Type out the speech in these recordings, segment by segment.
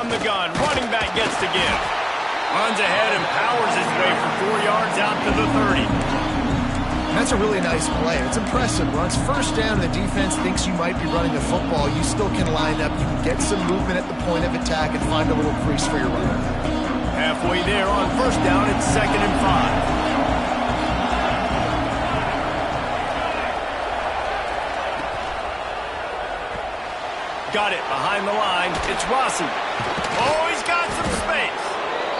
from the gun. Running back gets to give. Runs ahead and powers his way for 4 yards out to the 30. That's a really nice play. It's impressive. Runs first down, the defense thinks you might be running the football. You still can line up. You can get some movement at the point of attack and find a little crease for your runner. Halfway there on first down, it's 2nd and 5. Got it behind the line. It's Rossi. Oh, he's got some space.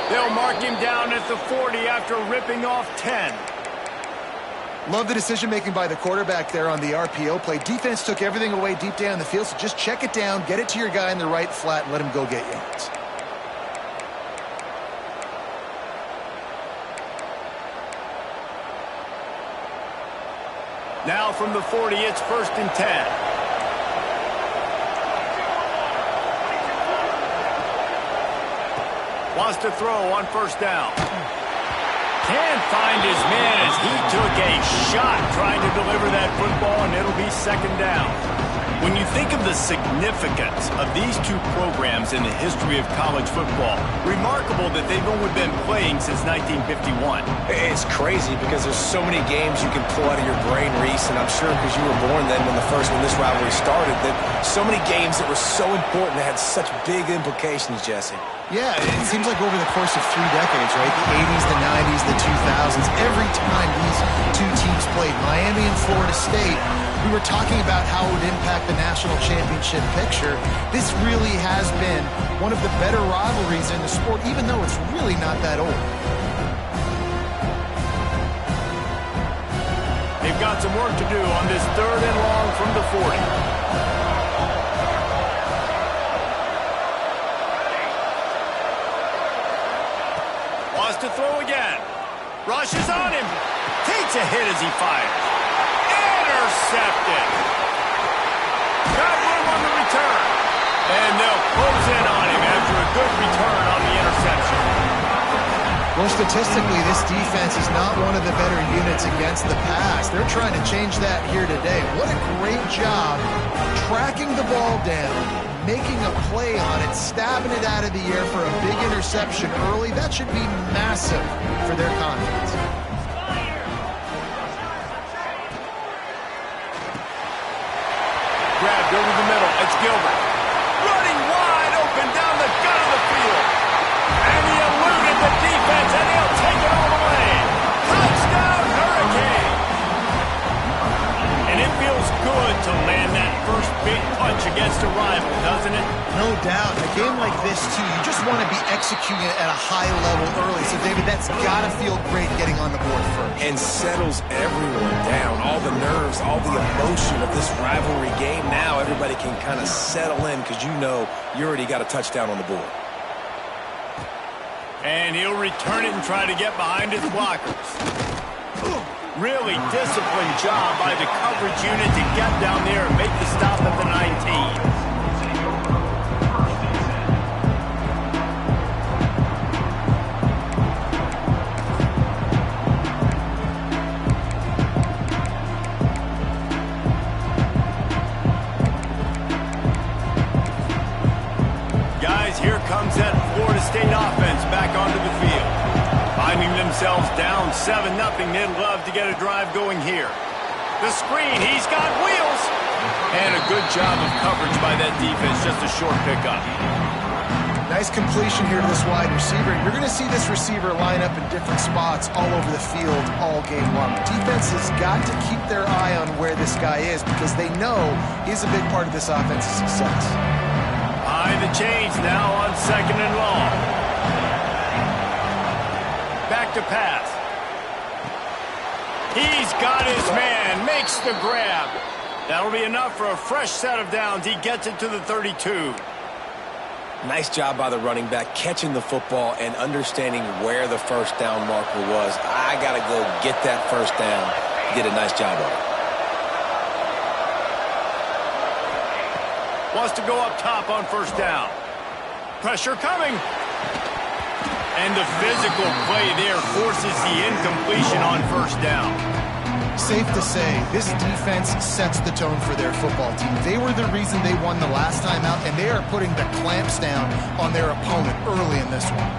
They'll mark him down at the 40 after ripping off 10. Love the decision-making by the quarterback there on the RPO play. Defense took everything away deep down the field, so just check it down, get it to your guy in the right flat, and let him go get yards. Now from the 40, it's 1st and 10. Wants to throw on first down. Can't find his man as he took a shot trying to deliver that football, and it'll be 2nd down. When you think of the significance of these two programs in the history of college football, remarkable that they've only been playing since 1951. It's crazy because there's so many games you can pull out of your brain, Reese, and I'm sure because you were born then when this rivalry started, that so many games that were so important that had such big implications, Jesse. Yeah, it seems like over the course of 3 decades, right? The 80s, the 90s, the 2000s, every time these two teams played, Miami and Florida State, we were talking about how it would impact the national championship picture. This really has been one of the better rivalries in the sport, even though it's really not that old. They've got some work to do on this 3rd and long from the 40. To throw again. Rushes on him. Takes a hit as he fires. Intercepted. Got room on the return. And they'll close in on him after a good return on the interception. Well, statistically, this defense is not one of the better units against the pass. They're trying to change that here today. What a great job tracking the ball down, making a play on it, stabbing it out of the air for a big interception early. That should be massive for their confidence. Grabbed over the middle. It's Gilbert. Running wide open down the gut of the field. And he eluded the defense, and he'll take it all the way. Touchdown, Hurricane! And it feels good to land that first big punch against a rival, doesn't it? No doubt. In a game like this, too, you just want to be executing it at a high level early. So, David, that's got to feel great getting on the board first. And settles everyone down. All the nerves, all the emotion of this rivalry game. Now everybody can kind of settle in because you know you already got a touchdown on the board. And he'll return it and try to get behind his blockers. Really disciplined job by the coverage unit to get down there and make the stop at the 19. Guys, here comes that Florida State offense back onto the field. Finding themselves down 7-0, they'd love to get a drive going here. The screen, he's got wheels. And a good job of coverage by that defense, just a short pickup. Nice completion here to this wide receiver. You're going to see this receiver line up in different spots all over the field all game long. Defense has got to keep their eye on where this guy is because they know he's a big part of this offense's success. High the chains now on 2nd and long. Back to pass. He's got his man, makes the grab. That'll be enough for a fresh set of downs. He gets it to the 32. Nice job by the running back, catching the football and understanding where the first down marker was. I got to go get that first down. He did a nice job of it. Wants to go up top on first down. Pressure coming. And the physical play there forces the incompletion on first down. Safe to say, this defense sets the tone for their football team. They were the reason they won the last time out, and they are putting the clamps down on their opponent early in this one.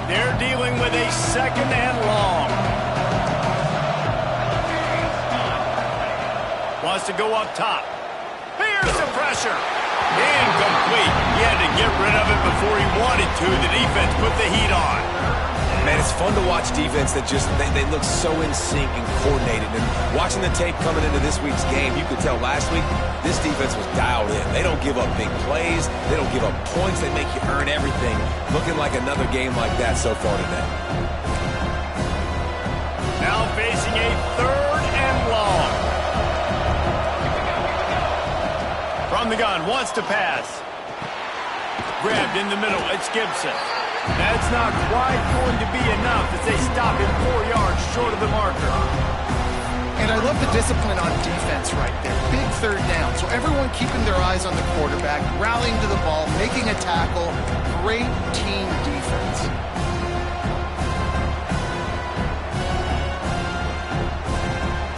They're dealing with a 2nd and long. Wants to go up top. Here's the pressure. Incomplete. He had to get rid of it before he wanted to. The defense put the heat on. Man, it's fun to watch defense that just, they look so in sync and coordinated. And watching the tape coming into this week's game, you could tell last week this defense was dialed in. They don't give up big plays. They don't give up points. They make you earn everything. Looking like another game like that so far today. Now facing a 3rd and long. From the gun, wants to pass. Grabbed in the middle, it's Gibson. That's not quite going to be enough as they stop him 4 yards short of the marker. And I love the discipline on defense right there. Big 3rd down. So everyone keeping their eyes on the quarterback, rallying to the ball, making a tackle. Great team defense.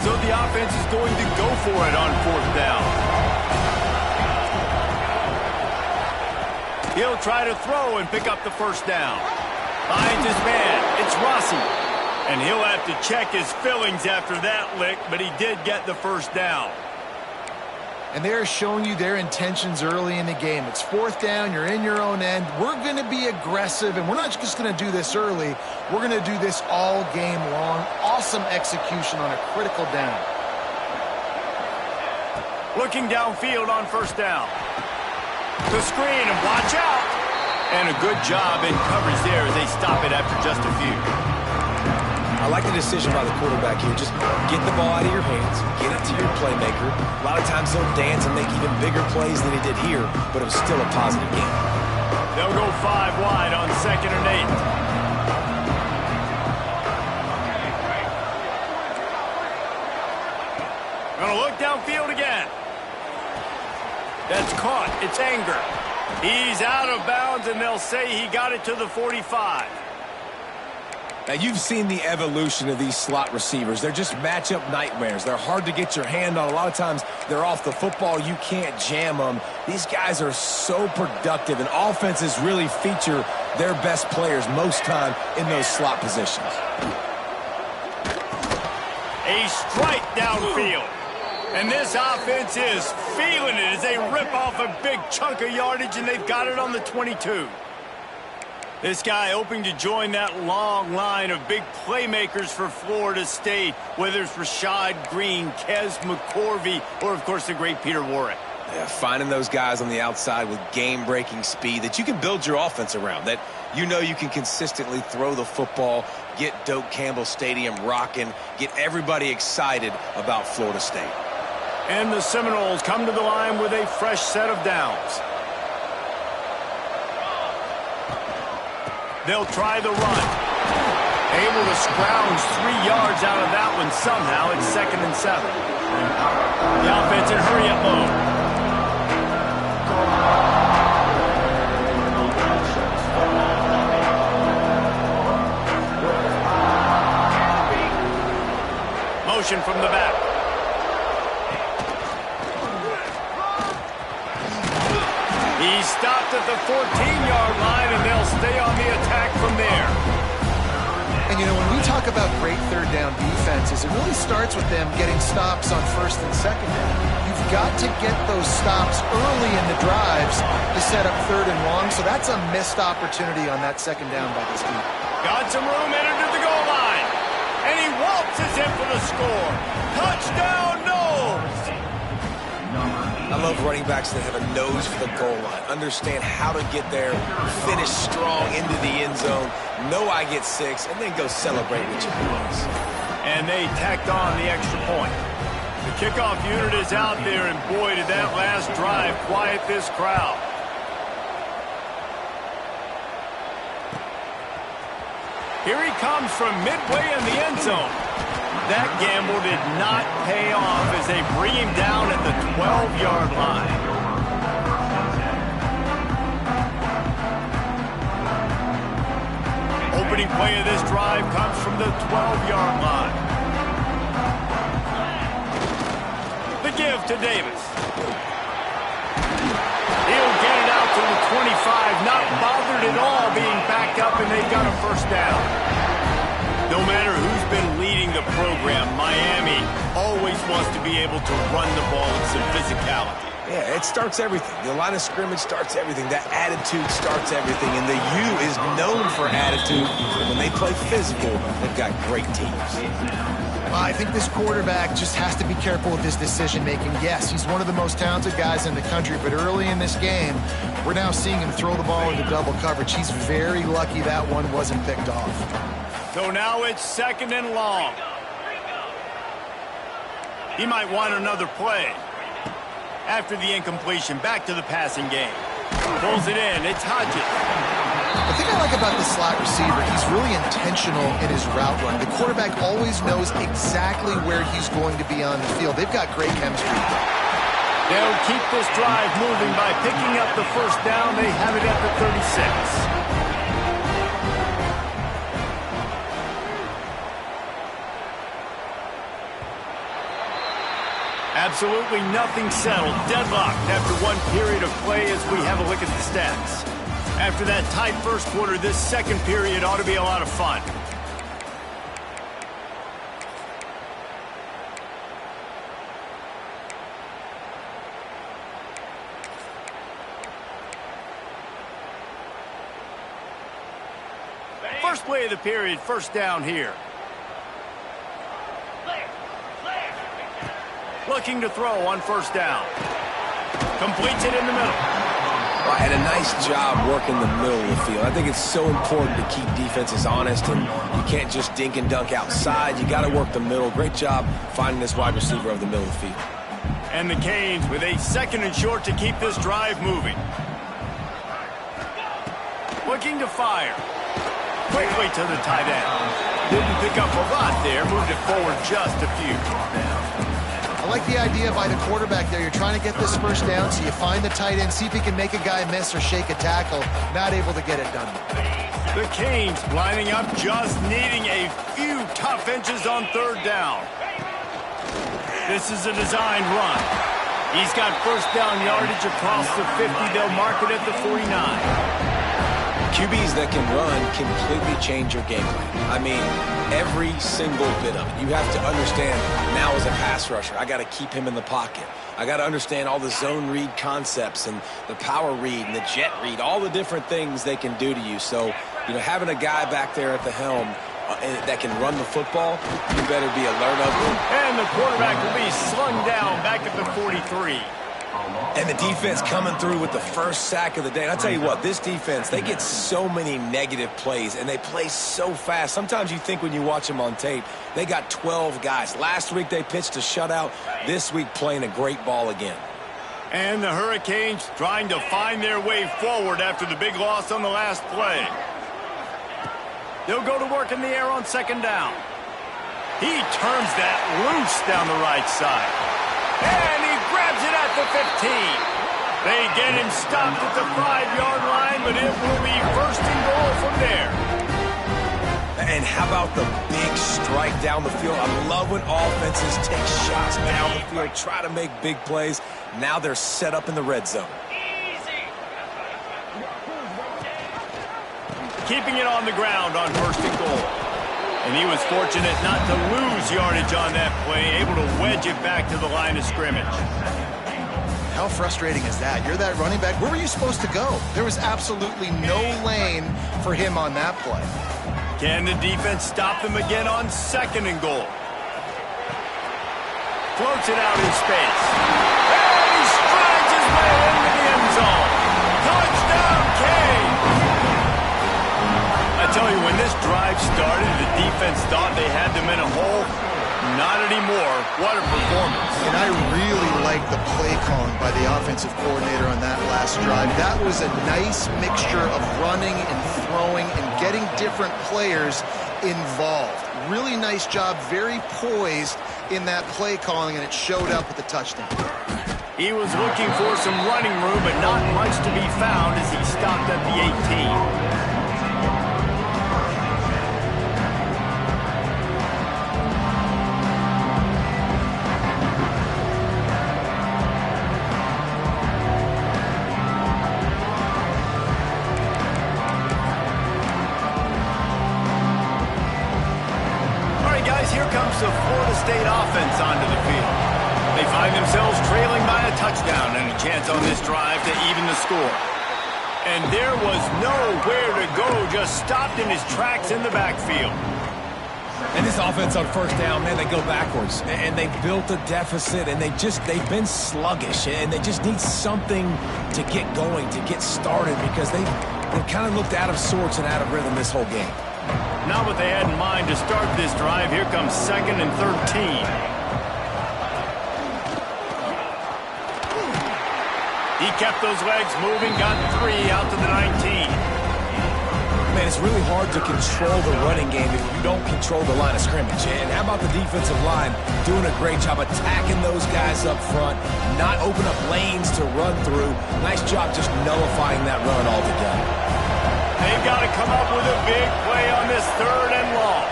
So the offense is going to go for it on 4th down. He'll try to throw and pick up the 1st down. Finds his man. It's Rossi. And he'll have to check his fillings after that lick, but he did get the 1st down. And they're showing you their intentions early in the game. It's 4th down. You're in your own end. We're going to be aggressive, and we're not just going to do this early. We're going to do this all game long. Awesome execution on a critical down. Looking downfield on 1st down. The screen, and watch out. And a good job in coverage there as they stop it after just a few. I like the decision by the quarterback here. Just get the ball out of your hands, get it to your playmaker. A lot of times he'll dance and make even bigger plays than he did here, but it was still a positive game. They'll go 5 wide on 2nd and 8. Gonna look downfield again. That's caught. It's Anger. He's out of bounds, and they'll say he got it to the 45. Now, you've seen the evolution of these slot receivers. They're just matchup nightmares. They're hard to get your hand on. A lot of times, they're off the football. You can't jam them. These guys are so productive, and offenses really feature their best players most time in those slot positions. A strike downfield. And this offense is feeling it as they rip off a big chunk of yardage, and they've got it on the 22. This guy hoping to join that long line of big playmakers for Florida State, whether it's Rashad Green, Kez McCorvey, or, of course, the great Peter Warrick. Yeah, finding those guys on the outside with game-breaking speed that you can build your offense around, that you know you can consistently throw the football, get Doak Campbell Stadium rocking, get everybody excited about Florida State. And the Seminoles come to the line with a fresh set of downs. They'll try the run. Able to scrounge 3 yards out of that one somehow. It's 2nd and 7. The offense in hurry-up mode. Motion from the back. He's stopped at the 14-yard line, and they'll stay on the attack from there. And, you know, when we talk about great 3rd down defenses, it really starts with them getting stops on 1st and 2nd down. You've got to get those stops early in the drives to set up 3rd and long, so that's a missed opportunity on that 2nd down by this team. Got some room, entered to the goal line. And he waltzes in for the score. Touchdown, Noles! I love running backs that have a nose for the goal line. Understand how to get there, finish strong into the end zone, know I get 6, and then go celebrate with your boys. And they tacked on the extra point. The kickoff unit is out there, and boy, did that last drive quiet this crowd. Here he comes from midway in the end zone. That gamble did not pay off as they bring him down at the 12-yard line. opening play of this drive comes from the 12-yard line. The give to Davis. He'll get it out to the 25, not bothered at all being backed up, and they've got a first down. No matter who's been leading the program, Miami always wants to be able to run the ball with some physicality. Yeah, it starts everything. The line of scrimmage starts everything. That attitude starts everything. And the U is known for attitude. And when they play physical, they've got great teams. I think this quarterback just has to be careful with his decision-making. Yes, he's one of the most talented guys in the country, but early in this game, we're now seeing him throw the ball into double coverage. He's very lucky that one wasn't picked off. So now it's 2nd and long. He might want another play. After the incompletion, back to the passing game. Pulls it in. It's Hodges. The thing I like about the slot receiver, he's really intentional in his route run. The quarterback always knows exactly where he's going to be on the field. They've got great chemistry. They'll keep this drive moving by picking up the first down. They have it at the 36. Absolutely nothing settled. Deadlocked after one period of play as we have a look at the stats. After that tight first quarter, this second period ought to be a lot of fun. First play of the period, first down here. Looking to throw on first down. Completes it in the middle. Well, and a nice job working the middle of the field. I think it's so important to keep defenses honest, and you can't just dink and dunk outside. You got to work the middle. Great job finding this wide receiver of the middle of the field. And the Canes with a 2nd and short to keep this drive moving. Looking to fire. Quickly to the tight end. Didn't pick up a lot there. Moved it forward just a few. I like the idea by the quarterback there. You're trying to get this first down, so you find the tight end, see if he can make a guy miss or shake a tackle. Not able to get it done. The Canes lining up, just needing a few tough inches on third down. This is a designed run. He's got first down yardage across the 50. They'll mark it at the 49. QBs that can run completely change your game plan. I mean, every single bit of it. You have to understand now as a pass rusher, I got to keep him in the pocket. I got to understand all the zone read concepts and the power read and the jet read, all the different things they can do to you. So, having a guy back there at the helm that can run the football, you better be alert of him. And the quarterback will be slung down back at the 43. And the defense coming through with the first sack of the day. And I'll tell you what, this defense, they get so many negative plays, and they play so fast. Sometimes you think when you watch them on tape, they got 12 guys. Last week they pitched a shutout. This week playing a great ball again. And the Hurricanes trying to find their way forward after the big loss on the last play. They'll go to work in the air on second down. He turns that loose down the right side. And he grabs it at the 15. They get him stopped at the 5-yard line, but it will be first and goal from there. And how about the big strike down the field? I love when offenses take shots down the field, try to make big plays. Now they're set up in the red zone. Keeping it on the ground on first and goal. And he was fortunate not to lose yardage on that play, able to wedge it back to the line of scrimmage. How frustrating is that? You're that running back. Where were you supposed to go? There was absolutely no lane for him on that play. Can the defense stop them again on second and goal? Floats it out in space. And he strides his way into the end zone. Touchdown, Canes! I tell you, when this drive started, the defense thought they had them in a hole. Not anymore. What a performance. And I really like the play calling by the offensive coordinator on that last drive. That was a nice mixture of running and throwing and getting different players involved. Really nice job, very poised in that play calling, and it showed up with the touchdown. He was looking for some running room, but not much to be found as he stopped at the 18. guys, here comes the Florida State offense onto the field. They find themselves trailing by a touchdown and a chance on this drive to even the score. And there was nowhere to go, just stopped in his tracks in the backfield. And this offense on first down, man, they go backwards. And they built a deficit, and they've been sluggish. And they just need something to get going, to get started, because they kind of looked out of sorts and out of rhythm this whole game. Not what they had in mind to start this drive. Here comes 2nd and 13. He kept those legs moving, got 3 out to the 19. Man, it's really hard to control the running game if you don't control the line of scrimmage. And how about the defensive line doing a great job attacking those guys up front, not open up lanes to run through. Nice job just nullifying that run altogether. They've got to come up with a big play on this 3rd and long.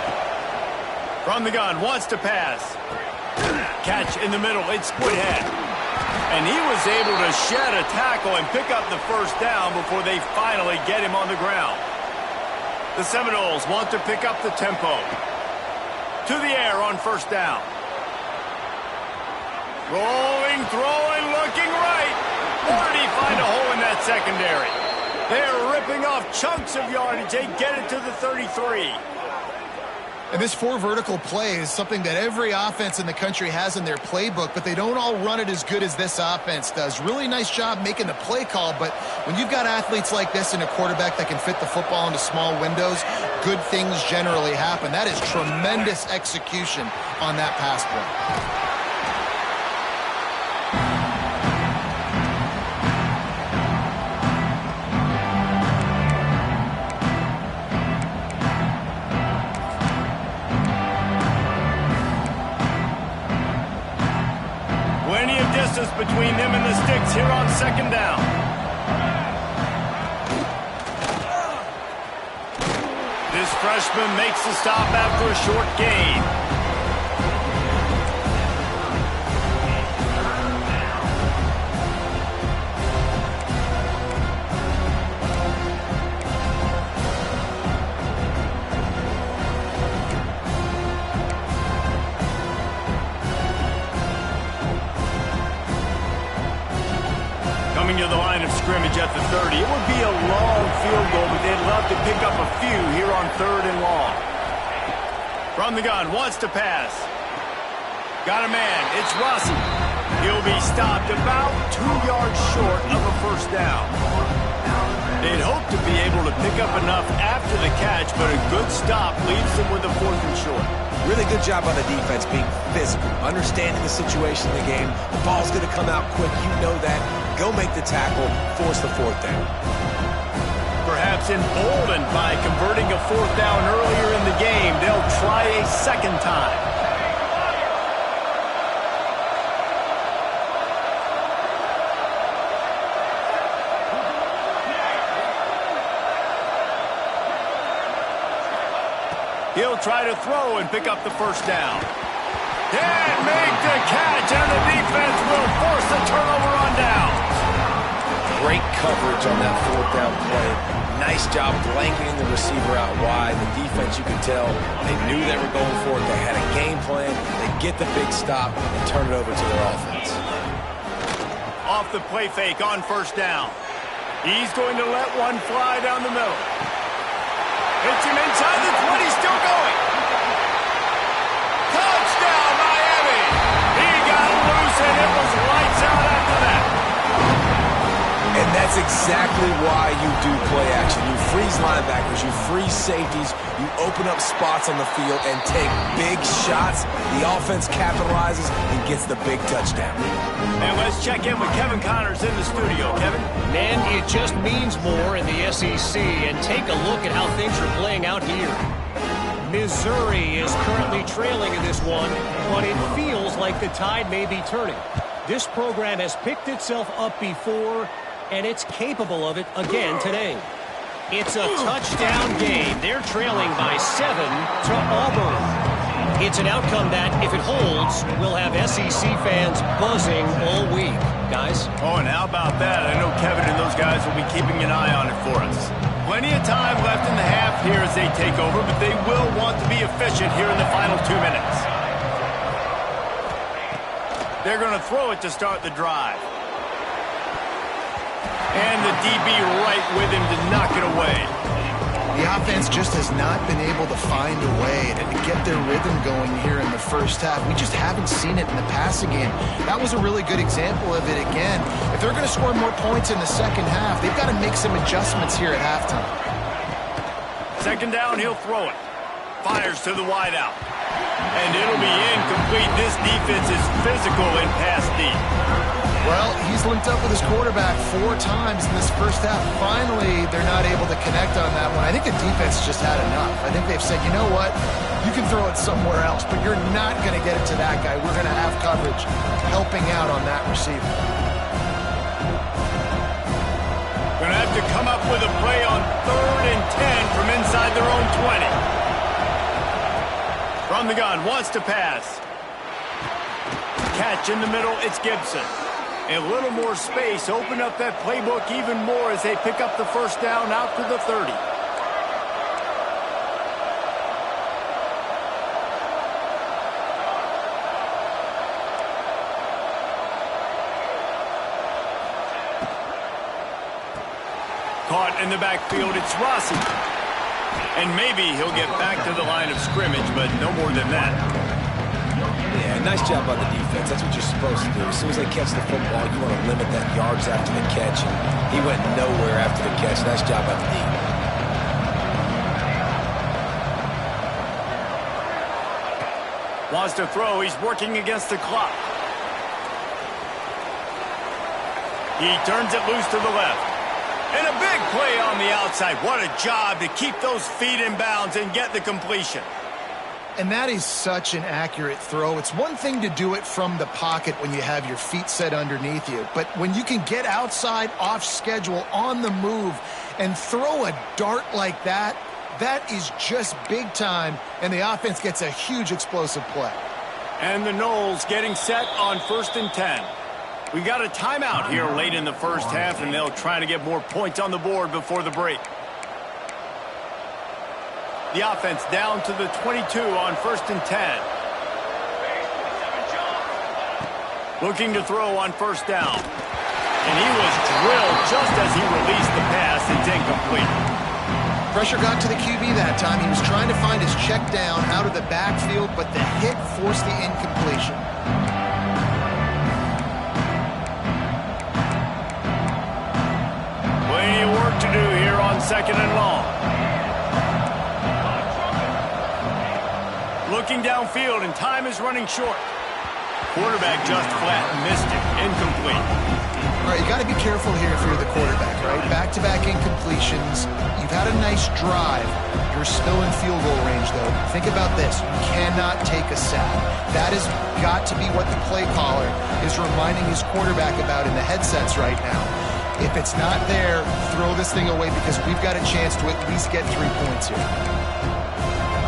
From the gun, wants to pass. Catch in the middle, it's Woodhead. And he was able to shed a tackle and pick up the first down before they finally get him on the ground. The Seminoles want to pick up the tempo. To the air on first down. Rolling, throwing, looking right. Or did he find a hole in that secondary? They're ripping off chunks of yardage. They get it to the 33. And this 4 vertical play is something that every offense in the country has in their playbook, but they don't all run it as good as this offense does. Really nice job making the play call, but when you've got athletes like this and a quarterback that can fit the football into small windows, good things generally happen. That is tremendous execution on that pass play. Between them and the sticks here on 2nd down. This freshman makes the stop after a short gain. Coming to the line of scrimmage at the 30. It would be a long field goal, but they'd love to pick up a few here on 3rd and long. From the gun, wants to pass. Got a man, it's Rossi. He'll be stopped about 2 yards short of a first down. They'd hope to be able to pick up enough after the catch, but a good stop leaves them with a 4th and short. Really good job on the defense being physical, understanding the situation in the game. The ball's going to come out quick. You know that. Go make the tackle, force the 4th down. Perhaps emboldened by converting a 4th down earlier in the game, they'll try a 2nd time. He'll try to throw and pick up the first down. And make the catch, and the defense will force a turnover on down. Great coverage on that 4th down play. Nice job blanketing the receiver out wide. The defense, you could tell, they knew they were going for it. They had a game plan. They get the big stop and turn it over to their offense. Off the play fake on first down. He's going to let one fly down the middle. Hits him inside the 20, still going. Touchdown, Miami! He got loose, and it was lights out after that. And that's exactly why you do play action. You freeze linebackers, you freeze safeties, you open up spots on the field and take big shots. The offense capitalizes and gets the big touchdown. And let's check in with Kevin Connors in the studio. Kevin? Man, it just means more in the SEC, and take a look at how things are playing out here. Missouri is currently trailing in this one, but it feels like the tide may be turning. This program has picked itself up before, and it's capable of it again today. It's a touchdown game. They're trailing by 7 to Auburn. It's an outcome that, if it holds, will have SEC fans buzzing all week. Guys? Oh, and how about that? I know Kevin and those guys will be keeping an eye on it for us. Plenty of time left in the half here as they take over, but they will want to be efficient here in the final 2 minutes. They're going to throw it to start the drive. And the DB right with him to knock it away. The offense just has not been able to find a way to get their rhythm going here in the first half. We just haven't seen it in the passing game. That was a really good example of it again. If they're going to score more points in the second half, they've got to make some adjustments here at halftime. Second down, he'll throw it. Fires to the wideout. And it'll be incomplete. This defense is physical in pass deep. Well, he's linked up with his quarterback 4 times in this first half. Finally, they're not able to connect on that one. I think the defense just had enough. I think they've said, you know what? You can throw it somewhere else, but you're not going to get it to that guy. We're going to have coverage helping out on that receiver. Going to have to come up with a play on 3rd and 10 from inside their own 20. From the gun, wants to pass. Catch in the middle, it's Gibson. A little more space, open up that playbook even more as they pick up the first down out to the 30. Caught in the backfield, it's Rossi. And maybe he'll get back to the line of scrimmage, but no more than that. Yeah, nice job by the defense. That's what you're supposed to do. As soon as they catch the football, you want to limit that yards after the catch. And he went nowhere after the catch. Nice job by the D. Wants to throw. He's working against the clock. He turns it loose to the left. And a big play on the outside. What a job to keep those feet in bounds and get the completion. And that is such an accurate throw. It's one thing to do it from the pocket when you have your feet set underneath you, but when you can get outside, off schedule, on the move, and throw a dart like that, that is just big time, and the offense gets a huge explosive play. And the Noles getting set on 1st and 10. We got a timeout here late in the first half, and they'll try to get more points on the board before the break. The offense down to the 22 on 1st and 10. Looking to throw on 1st down. And he was drilled just as he released the pass. It's incomplete. Pressure got to the QB that time. He was trying to find his check down out of the backfield, but the hit forced the incompletion. Plenty of work to do here on 2nd and long. Looking downfield, and time is running short. Quarterback just flat missed it. Incomplete. All right, you got to be careful here if you're the quarterback, right? Back-to-back incompletions. You've had a nice drive. You're still in field goal range, though. Think about this. You cannot take a sack. That has got to be what the play caller is reminding his quarterback about in the headsets right now. If it's not there, throw this thing away because we've got a chance to at least get 3 points here.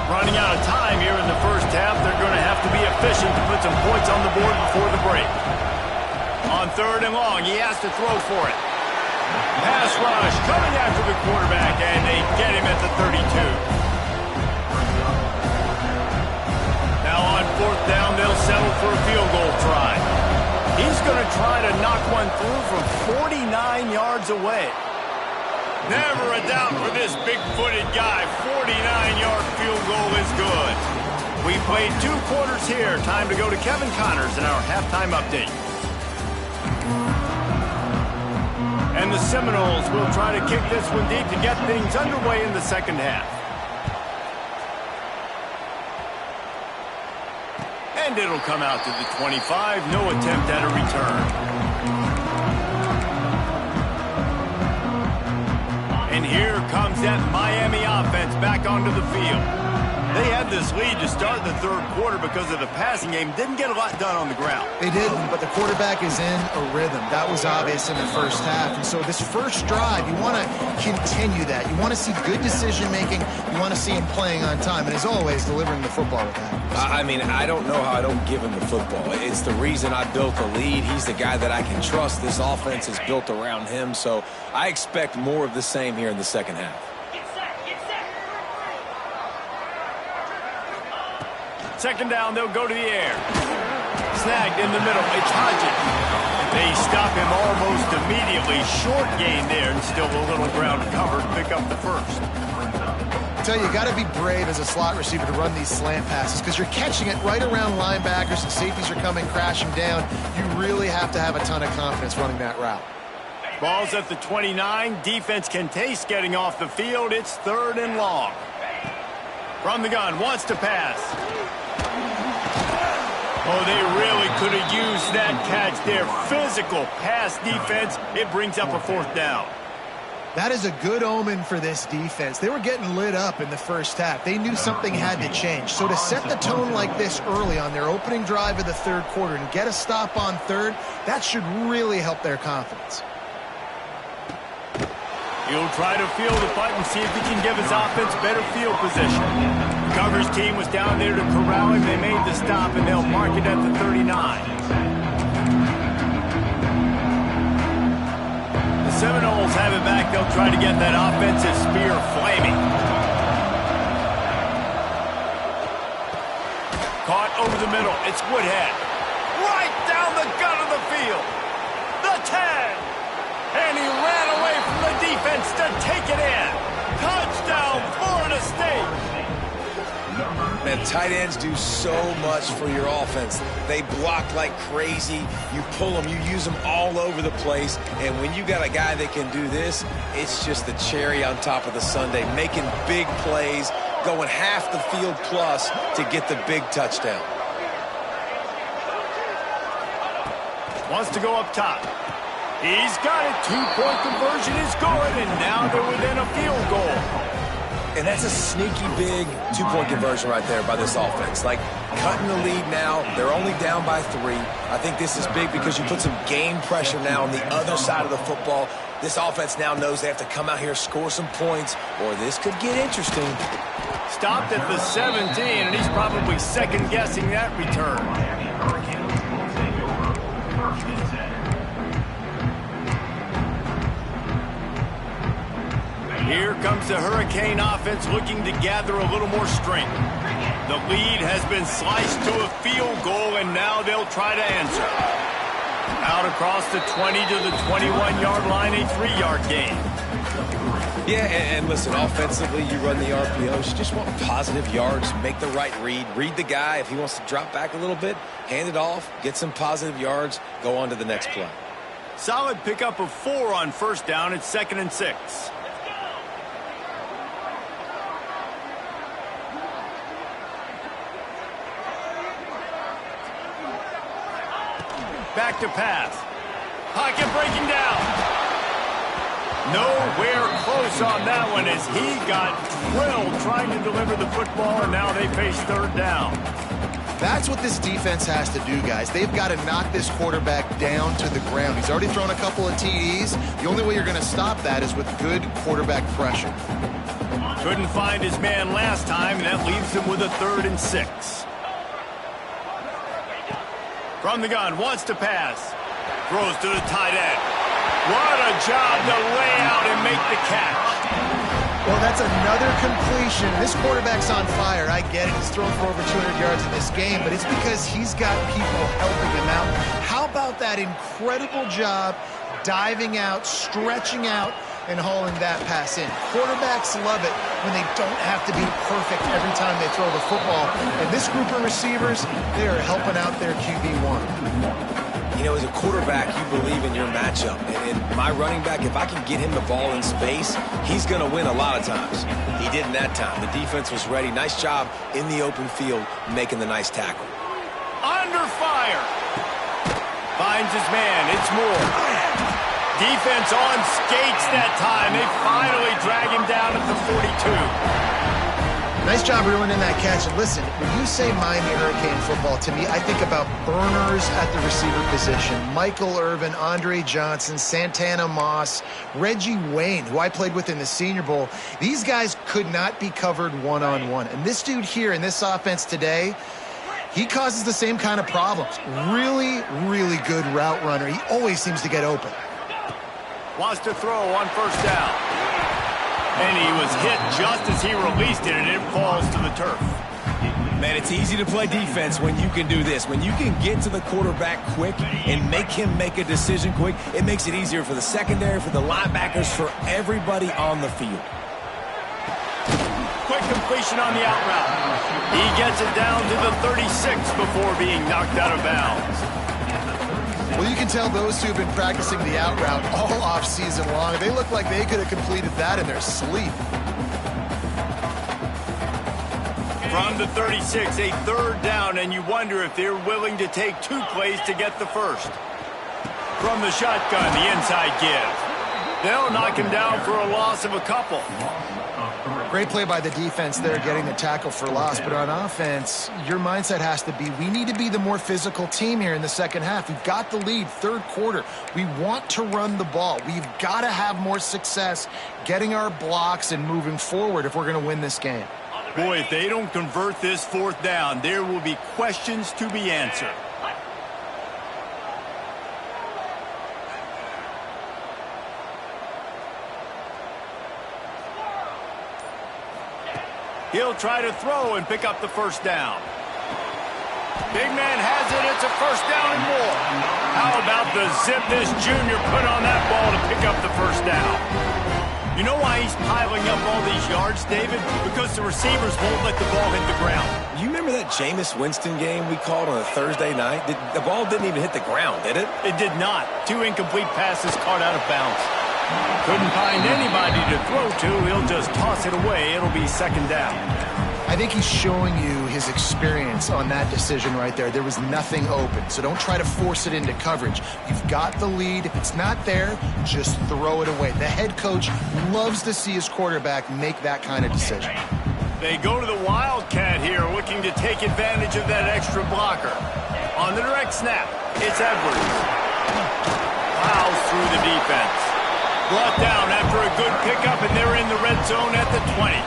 Running out of time here in the first half. They're going to have to be efficient to put some points on the board before the break. On 3rd and long, he has to throw for it. Pass rush coming after the quarterback, and they get him at the 32. Now on 4th down, they'll settle for a field goal try. He's going to try to knock one through from 49 yards away. Never a doubt for this big-footed guy. 49-yard field goal is good. We played 2 quarters here. Time to go to Kevin Connors in our halftime update. And the Seminoles will try to kick this one deep to get things underway in the second half. And it'll come out to the 25. No attempt at a return. And here comes that Miami offense back onto the field. They had this lead to start the 3rd quarter because of the passing game. Didn't get a lot done on the ground. They didn't, but the quarterback is in a rhythm. That was obvious in the first half. And so this first drive, you want to continue that. You want to see good decision-making. You want to see him playing on time. And as always, delivering the football with that. I mean, I don't know how I don't give him the football. It's the reason I built the lead. He's the guy that I can trust. This offense is built around him, so I expect more of the same here in the second half. Second down, they'll go to the air. Snagged in the middle. It's Hodges. They stop him almost immediately. Short gain there, and still a little ground covered. Pick up the first. I tell you, got to be brave as a slot receiver to run these slant passes because you're catching it right around linebackers and safeties are coming crashing down. You really have to have a ton of confidence running that route. Ball's at the 29. Defense can taste getting off the field. It's 3rd and long. From the gun, wants to pass. Oh, they really could have used that catch there. Physical pass defense. It brings up a 4th down. That is a good omen for this defense. They were getting lit up in the first half. They knew something had to change. So to set the tone like this early on their opening drive of the 3rd quarter and get a stop on 3rd, that should really help their confidence. He'll try to field the punt and see if he can give his offense better field position. The coverage team was down there to corral him. They made the stop, and they'll mark it at the 39. The Seminoles have it back. They'll try to get that offensive spear flaming. Caught over the middle. It's Woodhead. Right down the gut of the field. The 10. And he ran away from the defense to take it in. Touchdown, Florida State. Man, tight ends do so much for your offense. They block like crazy. You pull them, you use them all over the place. And when you got a guy that can do this, it's just the cherry on top of the sundae, making big plays, going half the field plus to get the big touchdown. Wants to go up top. He's got it. 2-point conversion is good, and now they're within a field goal. And that's a sneaky big 2-point conversion right there by this offense. Like, cutting the lead now. They're only down by 3. I think this is big because you put some game pressure now on the other side of the football. This offense now knows they have to come out here, score some points, or this could get interesting. Stopped at the 17, and he's probably second-guessing that return. Here comes the Hurricane offense looking to gather a little more strength. The lead has been sliced to a field goal, and now they'll try to answer. Out across the 20 to the 21-yard line, a 3-yard gain. Yeah, and listen, offensively, you run the RPOs. You just want positive yards, make the right read. Read the guy. If he wants to drop back a little bit, hand it off, get some positive yards, go on to the next play. Solid pickup of 4 on 1st down. It's 2nd and 6. Back to pass. Pocket breaking down. Nowhere close on that one as he got drilled trying to deliver the football, and now they face 3rd down. That's what this defense has to do, guys. They've got to knock this quarterback down to the ground. He's already thrown a couple of TDs. The only way you're going to stop that is with good quarterback pressure. Couldn't find his man last time, and that leaves him with a 3rd and 6. From the gun, wants to pass. Throws to the tight end. What a job to lay out and make the catch. Well, that's another completion. This quarterback's on fire. I get it. He's thrown for over 200 yards in this game, but it's because he's got people helping him out. How about that incredible job diving out, stretching out, and hauling that pass in? Quarterbacks love it when they don't have to be perfect every time they throw the football. And this group of receivers, they are helping out their QB1. You know, as a quarterback, you believe in your matchup. And my running back, if I can get him the ball in space, he's going to win a lot of times. He didn't that time. The defense was ready. Nice job in the open field making the nice tackle. Under fire. Finds his man. It's Moore. Defense on skates that time. They finally drag him down at the 42. Nice job reeling in that catch. And listen, when you say Miami Hurricane football, to me, I think about burners at the receiver position. Michael Irvin, Andre Johnson, Santana Moss, Reggie Wayne, who I played with in the Senior Bowl. These guys could not be covered one-on-one. And this dude here in this offense today, He causes the same kind of problems. Really, really good route runner. He always seems to get open. Wants to throw on first down. And he was hit just as he released it, and it falls to the turf. Man, it's easy to play defense when you can do this. When you can get to the quarterback quick and make him make a decision quick, it makes it easier for the secondary, for the linebackers, for everybody on the field. Quick completion on the out route. He gets it down to the 36 before being knocked out of bounds. Well, you can tell those two have been practicing the out route all off season long. They look like they could have completed that in their sleep. From the 36, a third down, and you wonder if they're willing to take 2 plays to get the first. From the shotgun, the inside give. They'll knock him down for a loss of a couple. Great play by the defense there, getting the tackle for loss. But on offense, your mindset has to be, we need to be the more physical team here in the second half. We've got the lead, third quarter. We want to run the ball. We've got to have more success getting our blocks and moving forward if we're going to win this game. Boy, if they don't convert this fourth down, there will be questions to be answered. He'll try to throw and pick up the first down. Big man has it. It's a first down and more. How about the zip this junior put on that ball to pick up the first down? You know why he's piling up all these yards, David? Because the receivers won't let the ball hit the ground. You remember that Jameis Winston game we called on a Thursday night? The ball didn't even hit the ground, did it? It did not. 2 incomplete passes caught out of bounds. Couldn't find anybody to throw to. He'll just toss it away. It'll be second down. I think he's showing you his experience on that decision right there. There was nothing open, so don't try to force it into coverage. You've got the lead. If it's not there, just throw it away. The head coach loves to see his quarterback make that kind of decision. They go to the Wildcat here, looking to take advantage of that extra blocker. On the direct snap, it's Edwards. Plows through the defense. Brought down after a good pickup, and they're in the red zone at the 20.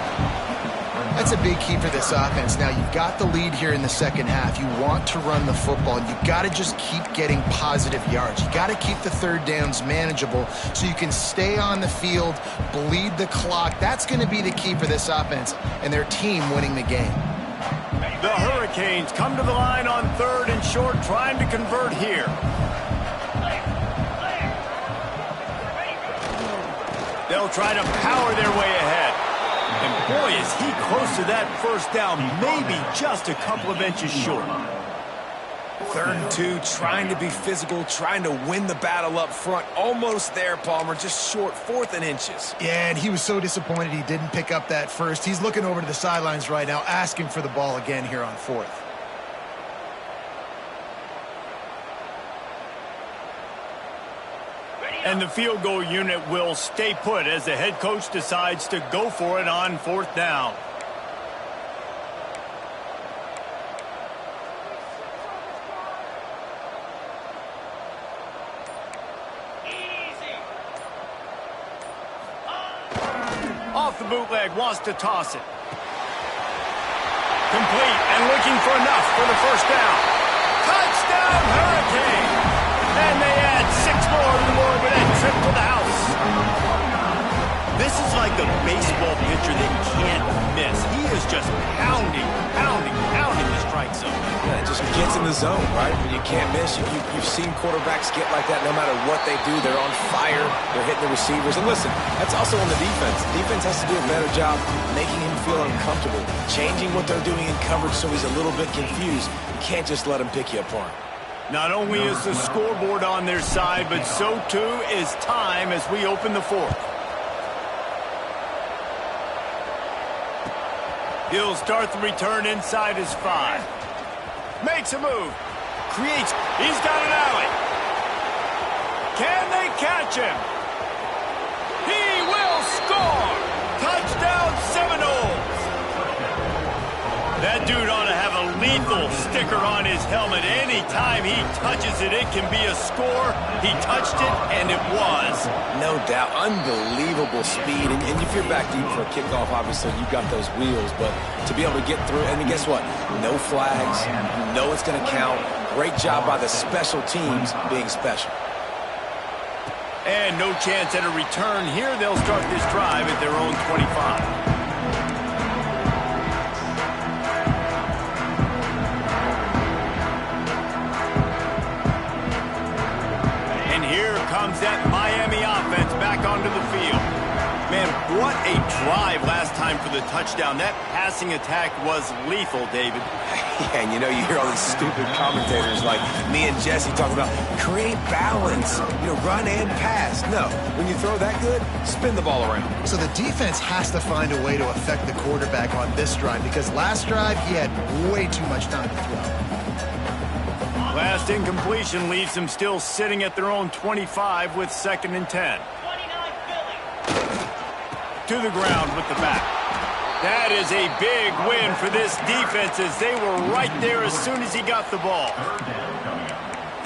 That's a big key for this offense. Now, you've got the lead here in the second half. You want to run the football. You've got to just keep getting positive yards. You've got to keep the third downs manageable so you can stay on the field, bleed the clock. That's going to be the key for this offense and their team winning the game. The Hurricanes come to the line on third and short, trying to convert here. They'll try to power their way ahead. And boy, is he close to that first down, maybe just a couple of inches short. 3rd and 2, trying to be physical, trying to win the battle up front. Almost there, Palmer, just short, 4th and inches. Yeah, and he was so disappointed he didn't pick up that first. He's looking over to the sidelines right now, asking for the ball again here on 4th. And the field goal unit will stay put as the head coach decides to go for it on 4th down. Off the bootleg, wants to toss it. Complete and looking for enough for the first down. Touchdown, Hurricane! And they add 6 more to the board with that trip to the house. This is like a baseball pitcher that can't miss. He is just pounding the strike zone. Yeah, it just gets in the zone, right? When you can't miss, you've seen quarterbacks get like that no matter what they do. They're on fire. They're hitting the receivers. And listen, that's also on the defense. Defense has to do a better job making him feel uncomfortable, changing what they're doing in coverage so he's a little bit confused. You can't just let him pick you apart. Not only is the scoreboard on their side, but so too is time as we open the 4th. He'll start the return inside his 5. Makes a move. Creates. He's got an alley. Can they catch him? He will score. Touchdown Seminoles. That dude ought to have a lethal lethal sticker on his helmet. Anytime he touches it, it can be a score. He touched it, and it was. No doubt. Unbelievable speed. And if you're back deep for a kickoff, obviously you've got those wheels. But to be able to get through, and guess what? No flags. You know it's going to count. Great job by the special teams being special. And no chance at a return here. They'll start this drive at their own 25. Comes that Miami offense back onto the field. Man, what a drive last time for the touchdown. That passing attack was lethal, David. Yeah, and you know, you hear all these stupid commentators like me and Jesse talking about create balance, run and pass. No, when you throw that good, spin the ball around. So the defense has to find a way to affect the quarterback on this drive because last drive he had way too much time to throw. Last incompletion leaves them still sitting at their own 25 with 2nd and 10. To the ground with the back. That is a big win for this defense as they were right there as soon as he got the ball.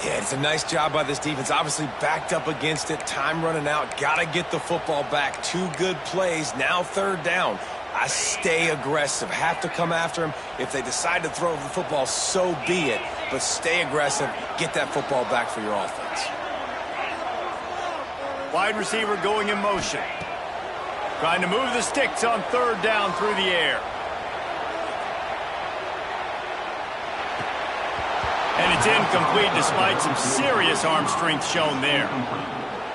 Yeah, it's a nice job by this defense. Obviously backed up against it. Time running out. Got to get the football back. 2 good plays. Now 3rd down. I stay aggressive. Have to come after him. If they decide to throw the football, so be it. But stay aggressive. Get that football back for your offense. Wide receiver going in motion. Trying to move the sticks on 3rd down through the air. And it's incomplete despite some serious arm strength shown there.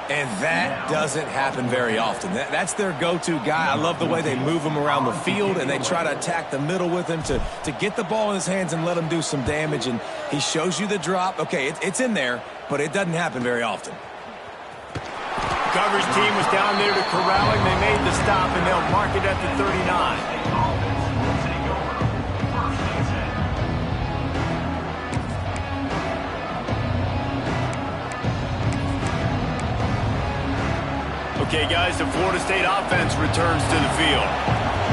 And that doesn't happen very often. That's their go-to guy. I love the way they move him around the field, and they try to attack the middle with him to get the ball in his hands and let him do some damage. And he shows you the drop. Okay, it's in there, but it doesn't happen very often. Coverage team was down there to corral him. They made the stop, and they'll mark it at the 39. Okay, guys, the Florida State offense returns to the field.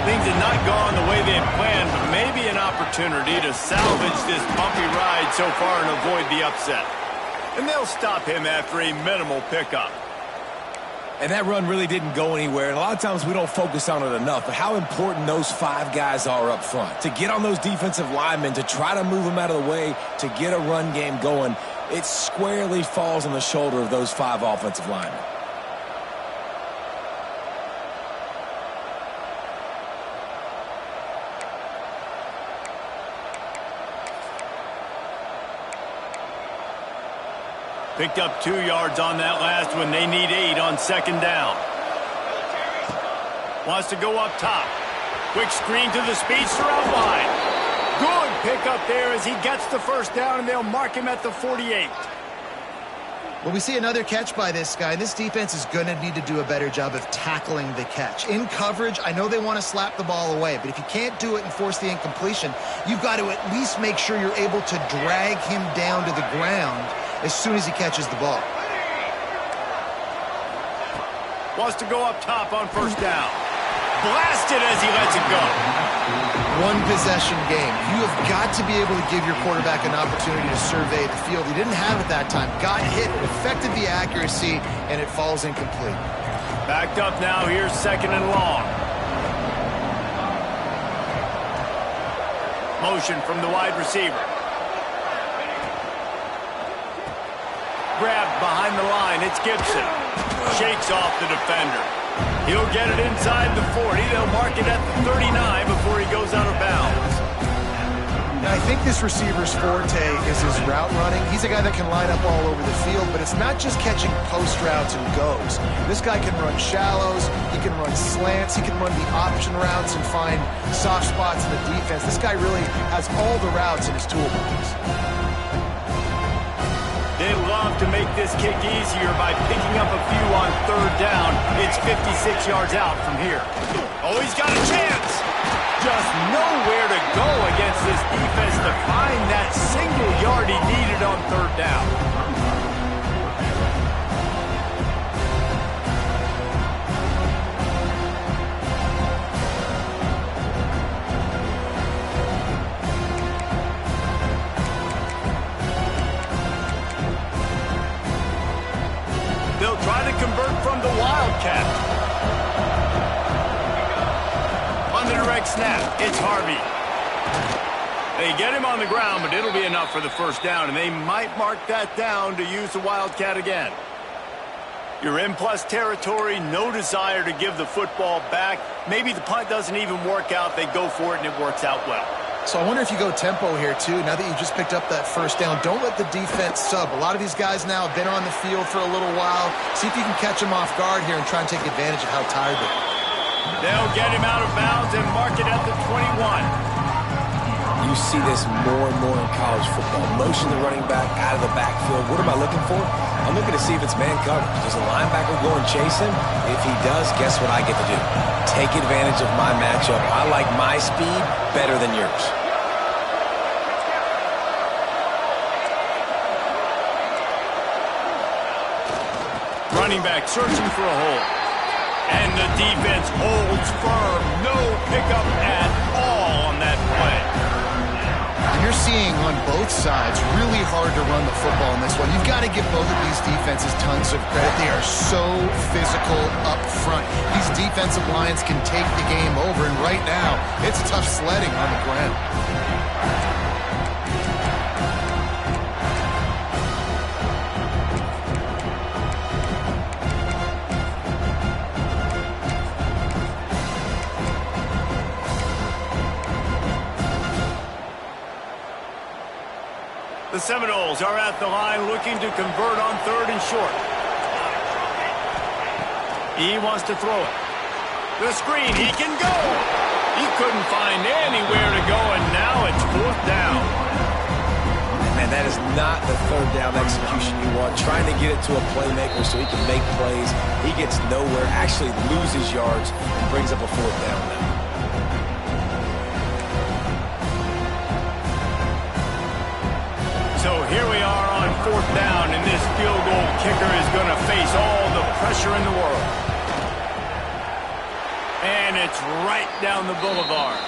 Things had not gone the way they had planned, but maybe an opportunity to salvage this bumpy ride so far and avoid the upset. And they'll stop him after a minimal pickup. And that run really didn't go anywhere. And a lot of times we don't focus on it enough, but how important those 5 guys are up front. To get on those defensive linemen, to try to move them out of the way, to get a run game going, it squarely falls on the shoulder of those 5 offensive linemen. Picked up 2 yards on that last one. They need 8 on 2nd down. Wants to go up top. Quick screen to the speedster out wide. Good pickup there as he gets the 1st down, and they'll mark him at the 48. Well, we see another catch by this guy. This defense is going to need to do a better job of tackling the catch. In coverage, I know they want to slap the ball away, but if you can't do it and force the incompletion, you've got to at least make sure you're able to drag him down to the ground as soon as he catches the ball. Wants to go up top on 1st down. Blasted as he lets it go. 1 possession game. You have got to be able to give your quarterback an opportunity to survey the field. He didn't have it that time. Got hit, affected the accuracy, and it falls incomplete. Backed up now. Here's 2nd and long. Motion from the wide receiver. Grabbed behind the line. It's Gibson. Shakes off the defender. He'll get it inside the 40. They'll mark it at the 39 before he goes out of bounds. Now, I think this receiver's forte is his route running. He's a guy that can line up all over the field, but it's not just catching post routes and goes. This guy can run shallows. He can run slants. He can run the option routes and find soft spots in the defense. This guy really has all the routes in his toolbox. They love to make this kick easier by picking up a few on 3rd down. It's 56 yards out from here. Oh, he's got a chance. Just nowhere to go against this defense to find that single yard he needed on 3rd down. kept. On the direct snap, it's Harvey. They get him on the ground, but it'll be enough for the first down, and they might mark that down to use the Wildcat again. You're in plus territory, no desire to give the football back. Maybe the punt doesn't even work out. They go for it, and it works out well. So I wonder if you go tempo here, too. Now that you just picked up that first down, don't let the defense sub. A lot of these guys now have been on the field for a little while. See if you can catch them off guard here and try and take advantage of how tired they are. They'll get him out of bounds and mark it at the 21. You see this more and more in college football. Motion the running back out of the backfield. What am I looking for? I'm looking to see if it's man coverage. Does the linebacker go and chase him? If he does, guess what I get to do? Take advantage of my matchup. I like my speed better than yours. Running back searching for a hole. And the defense holds firm. No pickup at all on that play. You're seeing on both sides really hard to run the football in this one. You've got to give both of these defenses tons of credit. They are so physical up front. These defensive lines can take the game over, and right now, it's tough sledding on the ground. The Seminoles are at the line looking to convert on 3rd and short. He wants to throw it. The screen, he can go. He couldn't find anywhere to go, and now it's 4th down. Man, that is not the 3rd down execution you want. Trying to get it to a playmaker so he can make plays. He gets nowhere, actually loses yards, and brings up a 4th down now. So here we are on 4th down, and this field goal kicker is going to face all the pressure in the world. And it's right down the boulevard.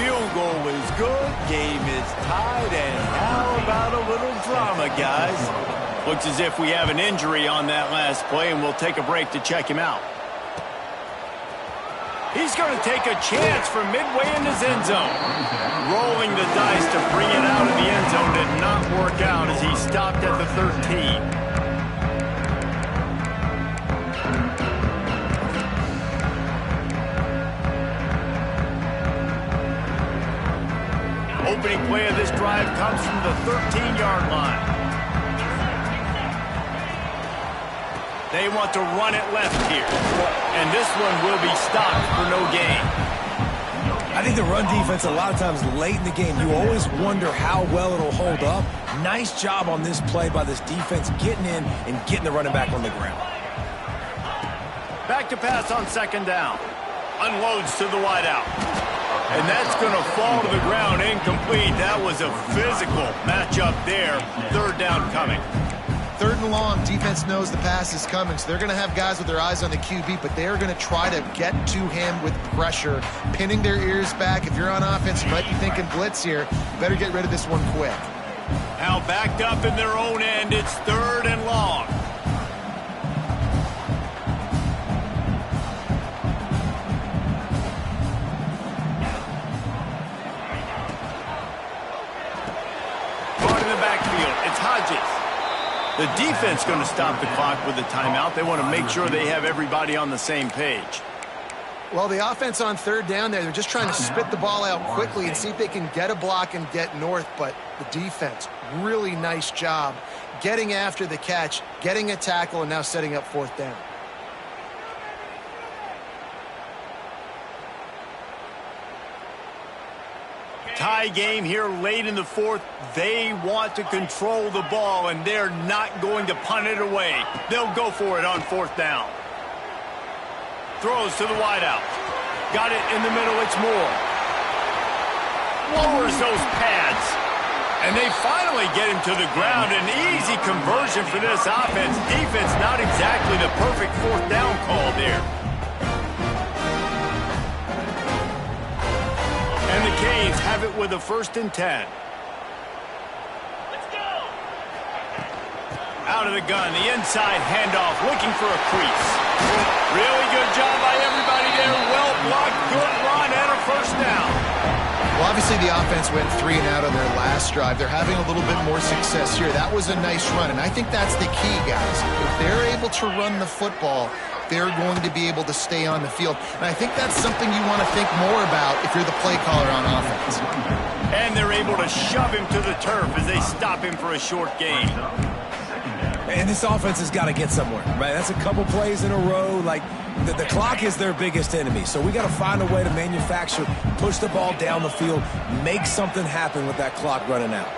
Field goal is good, game is tied, and how about a little drama, guys? Looks as if we have an injury on that last play, and we'll take a break to check him out. He's going to take a chance from midway in his end zone. Rolling the dice to bring it out of the end zone did not work out as he stopped at the 13. Opening play of this drive comes from the 13-yard line. They want to run it left here. And this one will be stopped for no gain. I think the run defense, a lot of times late in the game, you always wonder how well it'll hold up. Nice job on this play by this defense getting in and getting the running back on the ground. Back to pass on 2nd down. Unloads to the wideout. And that's going to fall to the ground incomplete. That was a physical matchup there. 3rd down coming. 3rd and long, defense knows the pass is coming, so they're going to have guys with their eyes on the QB, but they are going to try to get to him with pressure, pinning their ears back. If you're on offense, you might be thinking blitz here. You better get rid of this one quick. Now backed up in their own end, it's 3rd and long. Going to the backfield, it's Hodges. The defense going to stop the clock with a timeout. They want to make sure they have everybody on the same page. Well, the offense on 3rd down there, they're just trying to spit the ball out quickly and see if they can get a block and get north. But the defense, really nice job getting after the catch, getting a tackle, and now setting up 4th down. Tie game here late in the 4th. They want to control the ball, and they're not going to punt it away. They'll go for it on 4th down. Throws to the wideout. Got it in the middle. It's Moore. Lowers those pads. And they finally get him to the ground. An easy conversion for this offense. Defense not exactly the perfect 4th down call there. And the Canes have it with a 1st and 10. Let's go. Out of the gun, the inside handoff, looking for a crease. Really good job by everybody there. Well blocked, good run, and a first down. Well, obviously the offense went 3 and out on their last drive. They're having a little bit more success here. That was a nice run, and I think that's the key, guys. If they're able to run the football, they're going to be able to stay on the field. And I think that's something you want to think more about if you're the play caller on offense. And they're able to shove him to the turf as they stop him for a short gain. And this offense has got to get somewhere, right? That's a couple plays in a row. Like, the clock is their biggest enemy. So we got to find a way to manufacture, push the ball down the field, make something happen with that clock running out.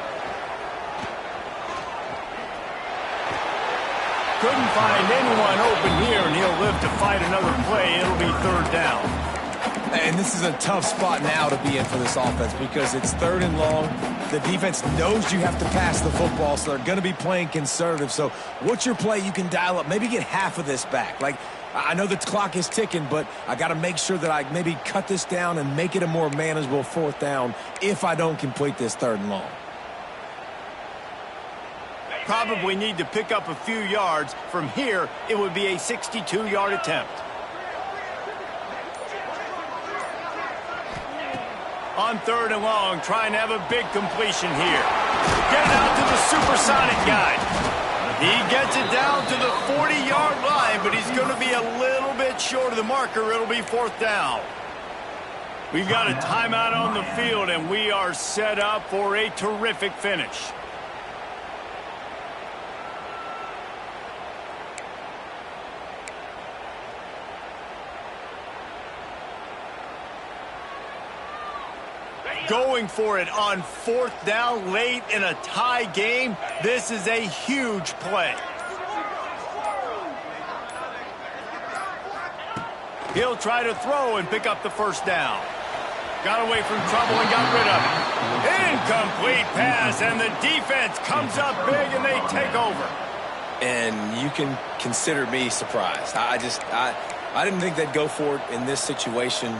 Couldn't find anyone open here, and he'll live to fight another play. It'll be third down. And this is a tough spot now to be in for this offense because it's 3rd and long. The defense knows you have to pass the football, so they're going to be playing conservative. So what's your play you can dial up? Maybe get half of this back. Like, I know the clock is ticking, but I got to make sure that I maybe cut this down and make it a more manageable 4th down if I don't complete this 3rd and long. Probably need to pick up a few yards. From here, it would be a 62-yard attempt. On 3rd and long, trying to have a big completion here. Get it out to the supersonic guy. He gets it down to the 40-yard line, but he's going to be a little bit short of the marker. It'll be 4th down. We've got a timeout on the field, and we are set up for a terrific finish. Going for it on 4th down late in a tie game. This is a huge play. He'll try to throw and pick up the first down. Got away from trouble and got rid of it. Incomplete pass, and the defense comes up big and they take over. And you can consider me surprised. I didn't think they'd go for it in this situation.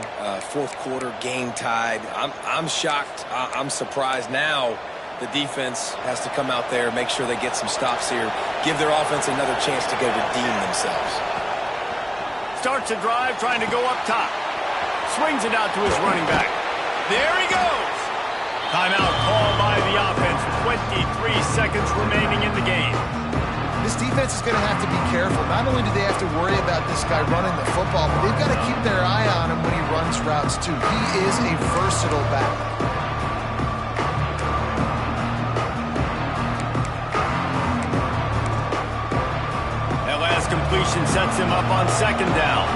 4th quarter, game tied. I'm shocked. I'm surprised now. The defense has to come out there, make sure they get some stops here, give their offense another chance to go redeem themselves. Starts a drive, trying to go up top. Swings it out to his running back. There he goes. Timeout called by the offense. 23 seconds remaining in the game. This defense is going to have to be careful. Not only do they have to worry about this guy running the football, but they've got to keep their eye on him when he runs routes too. He is a versatile back. That last completion sets him up on 2nd down.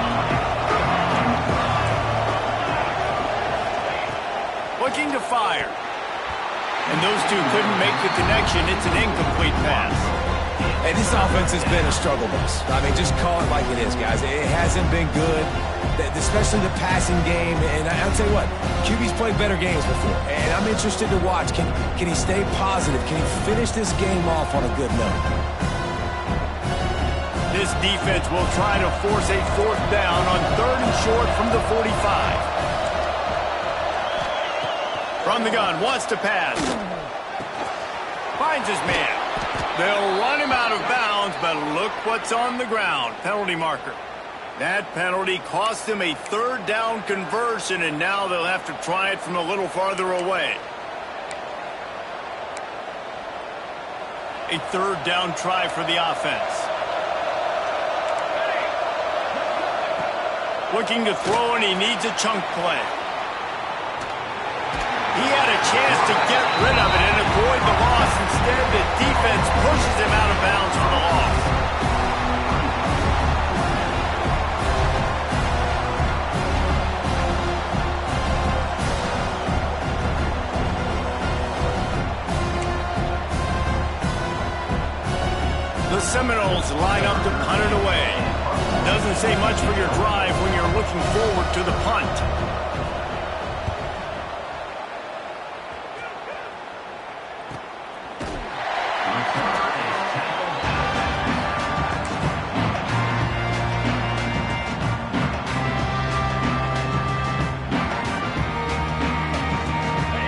Looking to fire. And those two couldn't make the connection. It's an incomplete pass. And this offense has been a struggle bus. I mean, just call it like it is, guys. It hasn't been good, especially the passing game. And I'll tell you what, QB's played better games before. And I'm interested to watch. Can he stay positive? Can he finish this game off on a good note? This defense will try to force a 4th down on 3rd and short from the 45. From the gun, wants to pass. Finds his man. They'll run him out of bounds, but look what's on the ground. Penalty marker. That penalty cost him a 3rd down conversion, and now they'll have to try it from a little farther away. A 3rd down try for the offense. Looking to throw, and he needs a chunk play. He had a chance to get rid of it and avoid the loss. Instead, the defense pushes him out of bounds for the loss. The Seminoles line up to punt it away. Doesn't say much for your drive when you're looking forward to the punt.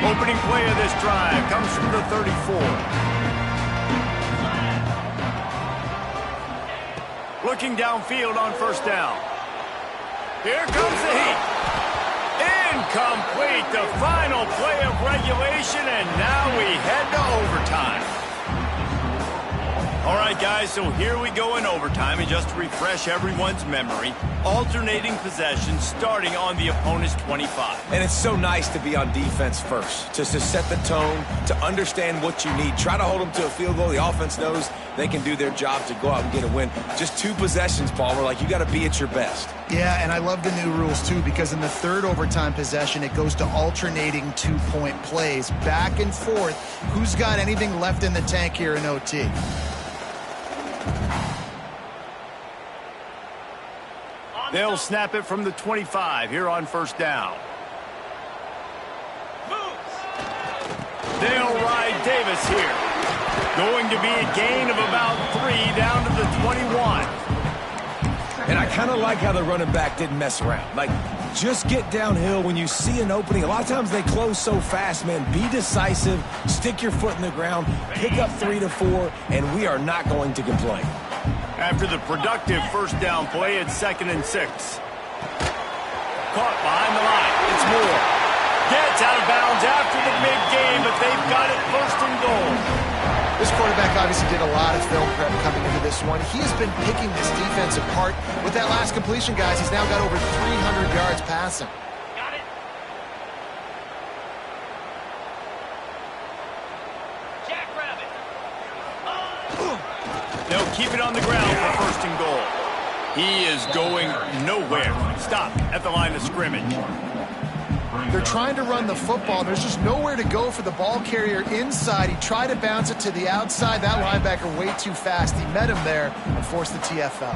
Opening play of this drive comes from the 34. looking downfield on first down. Here comes the heat. Incomplete, the final play of regulation, and now we head to overtime. All right, guys, so here we go in overtime, and just to refresh everyone's memory, alternating possession starting on the opponent's 25. And it's so nice to be on defense first, just to set the tone, to understand what you need. Try to hold them to a field goal. The offense knows they can do their job to go out and get a win. Just 2 possessions, Palmer, like you got to be at your best. Yeah, and I love the new rules, too, because in the third overtime possession, it goes to alternating 2-point plays, back and forth. Who's got anything left in the tank here in OT? They'll snap it from the 25 here on first down. They'll ride Davis here. Going to be a gain of about 3 down to the 21. And I kind of like how the running back didn't mess around. Like, just get downhill when you see an opening. A lot of times they close so fast, man. Be decisive, stick your foot in the ground, pick up 3 to 4, and we are not going to complain. After the productive first down play, it's 2nd and 6. Caught behind the line. It's Moore. Gets out of bounds after the big game, but they've got it 1st and goal. This quarterback obviously did a lot of film prep coming into this one. He has been picking this defense apart. With that last completion, guys, he's now got over 300 yards passing. Got it. Jackrabbit. They'll keep it on the ground for 1st and goal. He is going nowhere. Stop at the line of scrimmage. They're trying to run the football. There's just nowhere to go for the ball carrier inside. He tried to bounce it to the outside. That linebacker way too fast. He met him there and forced the TFL.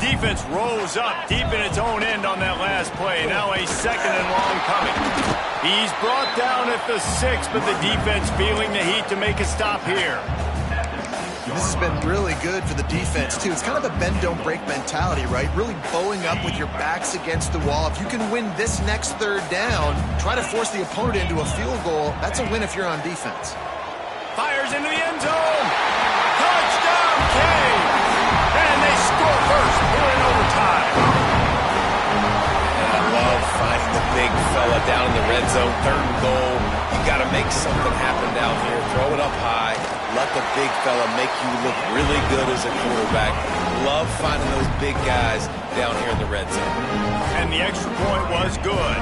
Defense rose up deep in its own end on that last play. Now a 2nd and long coming. He's brought down at the 6, but the defense feeling the heat to make a stop here. This has been really good for the defense, too. It's kind of a bend-don't-break mentality, right? Really bowing up with your backs against the wall. If you can win this next 3rd down, try to force the opponent into a field goal. That's a win if you're on defense. Fires into the end zone. Touchdown, King. And they score first here in overtime. And I love finding the big fella down in the red zone. 3rd and goal. You got to make something happen down here. Throw it up high. Let the big fella make you look really good as a quarterback. Love finding those big guys down here in the red zone. And the extra point was good.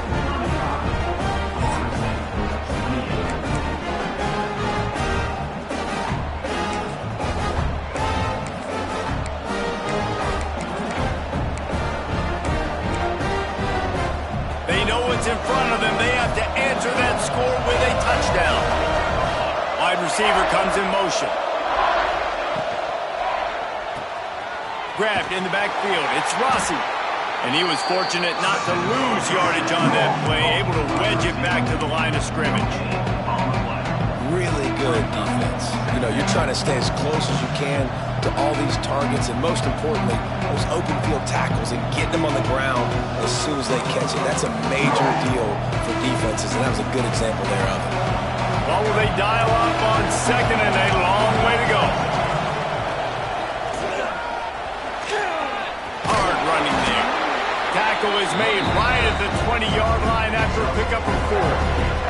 They know what's in front of them. They have to answer that score with a touchdown. Wide receiver comes in motion. Grabbed in the backfield. It's Rossi. And he was fortunate not to lose yardage on that play, able to wedge it back to the line of scrimmage. Really good defense. You know, you're trying to stay as close as you can to all these targets, and most importantly, those open field tackles and getting them on the ground as soon as they catch it. That's a major deal for defenses, and that was a good example there of it. Well, will they dial up on 2nd and a long way to go? Hard running there. Tackle is made right at the 20-yard line after a pickup of 4.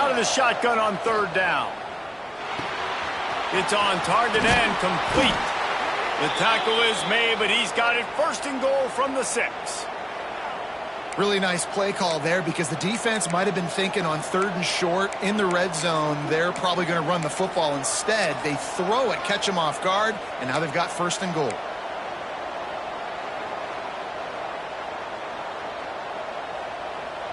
The shotgun on 3rd down. It's on target and complete. The tackle is made, but he's got it 1st and goal from the 6. Really nice play call there because the defense might have been thinking on 3rd and short in the red zone. They're probably going to run the football instead. They throw it, catch them off guard, and now they've got 1st and goal.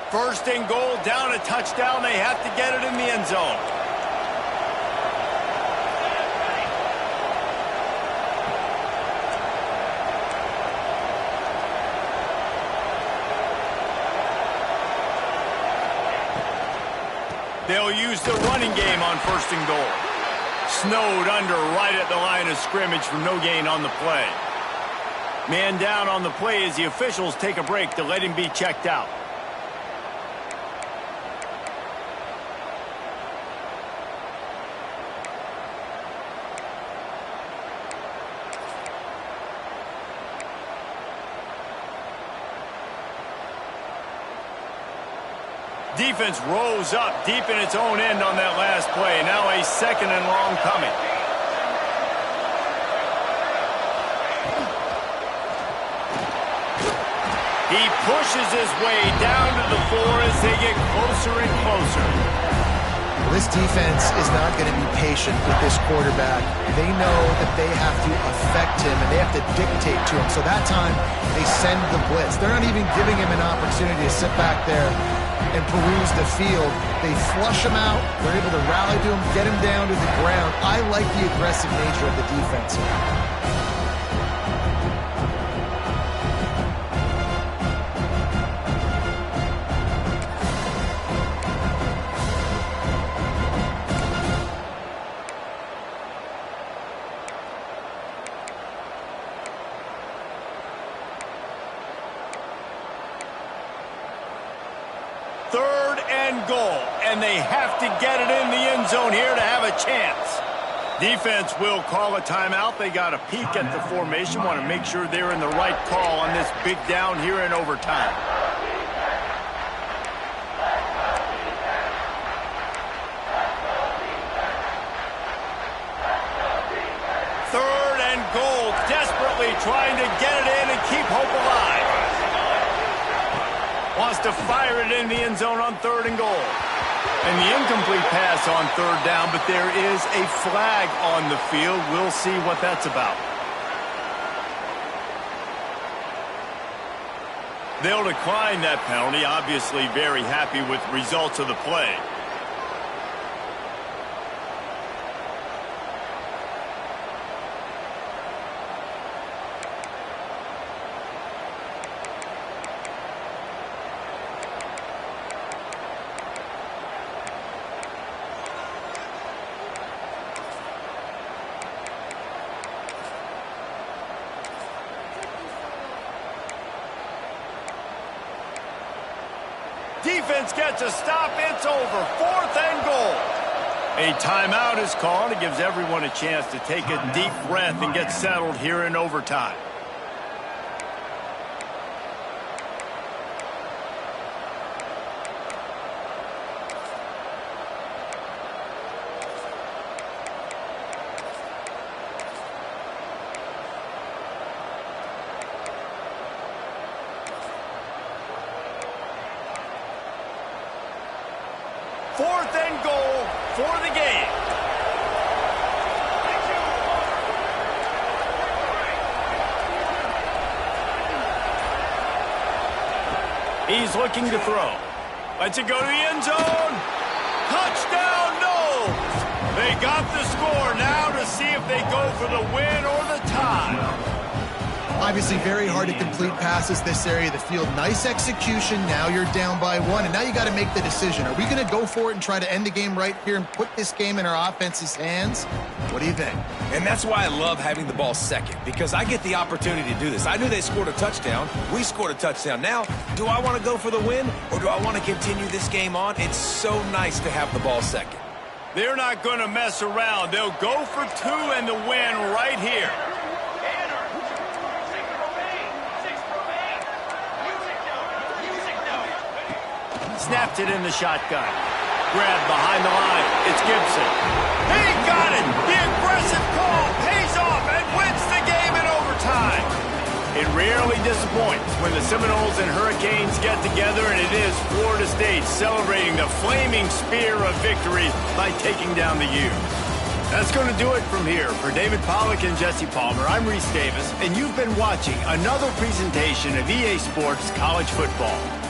First and goal, down a touchdown. They have to get it in the end zone. They'll use the running game on 1st and goal. Snowed under right at the line of scrimmage for no gain on the play. Man down on the play as the officials take a break to let him be checked out. Defense rose up deep in its own end on that last play. Now a 2nd and long coming. He pushes his way down to the 4 as they get closer and closer. Well, this defense is not going to be patient with this quarterback. They know that they have to affect him, and they have to dictate to him. So that time, they send the blitz. They're not even giving him an opportunity to sit back there and peruse the field. They flush him out. They're able to rally to him, get him down to the ground. I like the aggressive nature of the defense here. And they have to get it in the end zone here to have a chance. Defense will call a timeout. They got a peek at the formation, want to make sure they're in the right call on this big down here in overtime. Third and goal, desperately trying to get it in and keep hope alive. Wants to fire it in the end zone on 3rd and goal. And the incomplete pass on 3rd down, but there is a flag on the field. We'll see what that's about. They'll decline that penalty, obviously very happy with the results of the play. Defense gets a stop. It's over. 4th and goal. A timeout is called. It gives everyone a chance to take a deep breath and get settled here in overtime. Fourth and goal for the game. He's looking to throw. Lets it go to the end zone. Touchdown, no! They got the score now to see if they go for the win or the tie. Obviously very hard to complete passes this area of the field. Nice execution. Now you're down by 1, and now you got to make the decision. Are we going to go for it and try to end the game right here and put this game in our offense's hands? What do you think? And that's why I love having the ball second, because I get the opportunity to do this. I knew they scored a touchdown. We scored a touchdown. Now, do I want to go for the win, or do I want to continue this game on? It's so nice to have the ball second. They're not going to mess around. They'll go for 2 and the win right here. Snapped it in the shotgun. Grabbed behind the line. It's Gibson. He got it! The aggressive call pays off and wins the game in overtime. It rarely disappoints when the Seminoles and Hurricanes get together, and it is Florida State celebrating the flaming spear of victory by taking down the U. That's going to do it from here. For David Pollack and Jesse Palmer, I'm Reese Davis, and you've been watching another presentation of EA Sports College Football.